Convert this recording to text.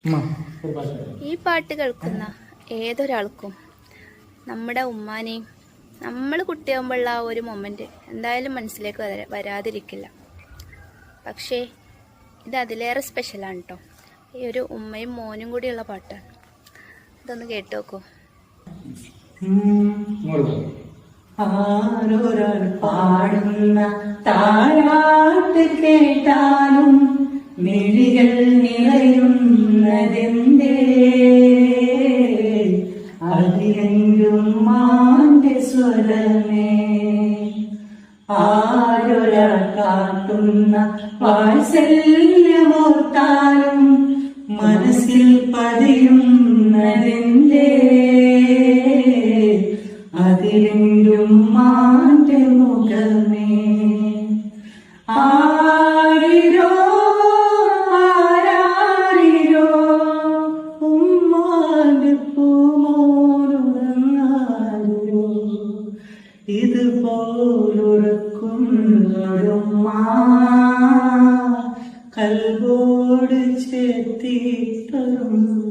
ഈ പാട്ട് കേൾക്കുന്ന ഏതൊരാൾക്കും നമ്മുടെ ഉമ്മാനെയും നമ്മൾ കുട്ടിയാകുമ്പോഴുള്ള ആ ഒരു മൊമെന്റ് എന്തായാലും മനസ്സിലേക്ക് വരാതിരിക്കില്ല. പക്ഷേ ഇത് അതിലേറെ സ്പെഷ്യലാണ് കേട്ടോ. ഈ ഒരു ഉമ്മയും മോനും കൂടിയുള്ള പാട്ടാണ്. ഇതൊന്ന് കേട്ടു നോക്കൂ. ആരൊരാൾ പാടുന്ന താരാട്ട് കേട്ടാലും മിഴികൾ നിറയുന്നതെന്തേ, അതിലെങ്കിലും മാന്റെ സ്വരമേ. ആരൊരാൾ കാട്ടുന്ന വാത്സല്യമോർത്താലും മനസ്സിൽ പതിയുന്നതെന്തേ, അതിലെങ്കിലും മാന്റെ മുഖമേ. ആരിരോ ആരാരിരോ ഉമ്മാന്റെ പൂമോനുറങ്ങാരോ, ഇതുപോലുറക്കുന്നൊരുമ്മ കൽബോട് ചേർത്തിട്ടൊരുമ്മ.